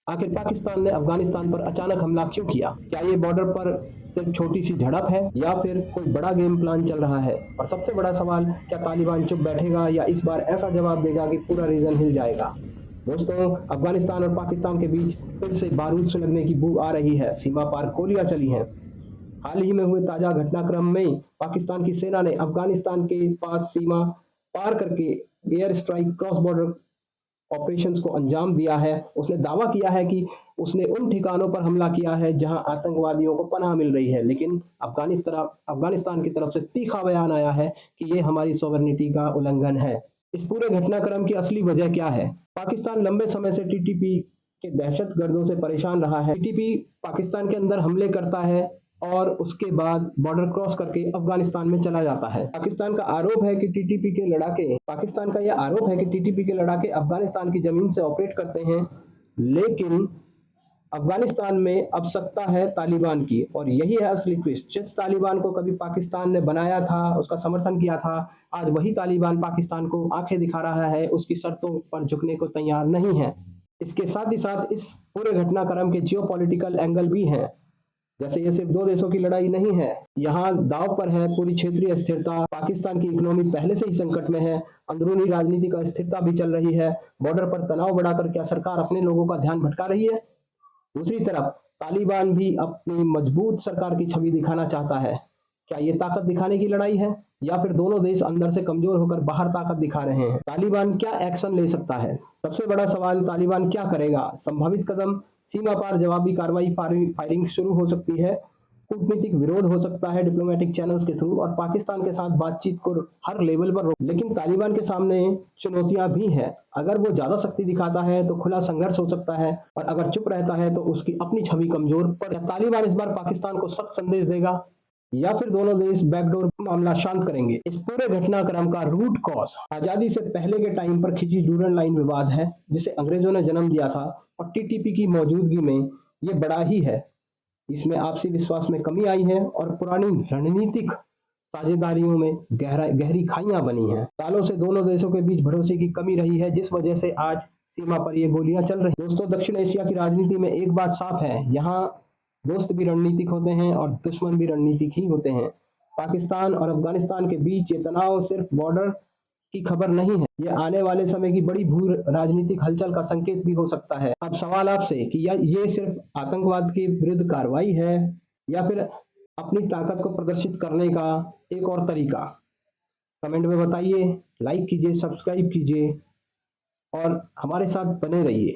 आखिर पाकिस्तान ने अफगानिस्तान पर अचानक हमला क्यों किया? क्या ये बॉर्डर पर सिर्फ छोटी सी झड़प है या फिर कोई बड़ा गेम प्लान चल रहा है? और सबसे बड़ा सवाल, क्या तालिबान चुप बैठेगा या इस बार ऐसा जवाब देगा कि पूरा रीजन हिल जाएगा? दोस्तों, अफगानिस्तान और पाकिस्तान के बीच फिर से बारूद सुलगने की बू आ रही है। सीमा पार गोलियां चली हैं। हाल ही में हुए ताजा घटनाक्रम में पाकिस्तान की सेना ने अफगानिस्तान के पास सीमा पार करके air strike cross border operations को अंजाम दिया है। उसने दावा किया है कि उसने उन ठिकानों पर हमला किया है जहां आतंकवादियों को पनाह मिल रही है, लेकिन अफगानिस्तान की तरफ से तीखा बयान आया है कि ये हमारी सॉवरेनिटी का उल्लंघन है। इस पूरे घटनाक्रम की असली वजह क्या है? पाकिस्तान लंबे समय से टीटीपी के दहशतगर्दों से परेशान रहा है। टीटीपी पाकिस्तान के अंदर हमले करता है और उसके बाद बॉर्डर क्रॉस करके अफगानिस्तान में चला जाता है। पाकिस्तान का यह आरोप है कि टीटीपी के लड़ाके अफगानिस्तान की जमीन से ऑपरेट करते हैं, लेकिन अफगानिस्तान में अब सत्ता है तालिबान की, और यही है असली ट्विस्ट। जिस तालिबान को कभी पाकिस्तान ने बनाया था, उसका समर्थन किया था, आज वही तालिबान पाकिस्तान को आंखें दिखा रहा है, उसकी शर्तों पर झुकने को तैयार नहीं है। इसके साथ ही साथ इस पूरे घटनाक्रम के जियोपॉलिटिकल एंगल भी हैं। जैसे ये सिर्फ दो देशों की लड़ाई नहीं है, यहाँ दांव पर है पूरी क्षेत्रीय स्थिरता। पाकिस्तान की इकोनॉमी पहले से ही संकट में है, अंदरूनी राजनीतिक अस्थिरता भी चल रही है। बॉर्डर पर तनाव बढ़ाकर क्या सरकार अपने लोगों का ध्यान भटका रही है? दूसरी तरफ तालिबान भी अपनी मजबूत सरकार की छवि दिखाना चाहता है। क्या ये ताकत दिखाने की लड़ाई है या फिर दोनों देश अंदर से कमजोर होकर बाहर ताकत दिखा रहे हैं? तालिबान क्या एक्शन ले सकता है? सबसे बड़ा सवाल, तालिबान क्या करेगा? संभावित कदम, सीमा पार जवाबी कार्रवाई, फायरिंग शुरू हो सकती है, कूटनीतिक विरोध हो सकता है डिप्लोमेटिक चैनल्स के थ्रू, और पाकिस्तान के साथ बातचीत को हर लेवल पर रोक। लेकिन तालिबान के सामने चुनौतियां भी हैं। अगर वो ज्यादा शक्ति दिखाता है तो खुला संघर्ष हो सकता है, और अगर चुप रहता है तो उसकी अपनी छवि कमजोर पर। तालिबान इस बार पाकिस्तान को सख्त संदेश देगा या फिर दोनों देश बैकडोर मामला शांत करेंगे? इस पूरे घटनाक्रम का रूट कॉज आजादी से पहले के टाइम पर खिंची डूरन लाइन विवाद है, जिसे अंग्रेजों ने जन्म दिया था, और टीटीपी की मौजूदगी में ये बड़ा ही है। इसमें आपसी विश्वास में कमी आई है और पुरानी रणनीतिक साझेदारियों में गहरी खाइयां बनी हैं। सालों से दोनों देशों के बीच भरोसे की कमी रही है, जिस वजह से आज सीमा पर ये गोलियां चल रही। दोस्तों, दक्षिण एशिया की राजनीति में एक बात साफ है, यहाँ दोस्त भी रणनीतिक होते हैं और दुश्मन भी रणनीतिक ही होते हैं। पाकिस्तान और अफगानिस्तान के बीच ये तनाव सिर्फ बॉर्डर की खबर नहीं है, ये आने वाले समय की बड़ी भू राजनीतिक हलचल का संकेत भी हो सकता है। अब सवाल आपसे कि ये सिर्फ आतंकवाद के विरुद्ध कार्रवाई है या फिर अपनी ताकत को प्रदर्शित करने का एक और तरीका? कमेंट में बताइए, लाइक कीजिए, सब्सक्राइब कीजिए और हमारे साथ बने रहिए।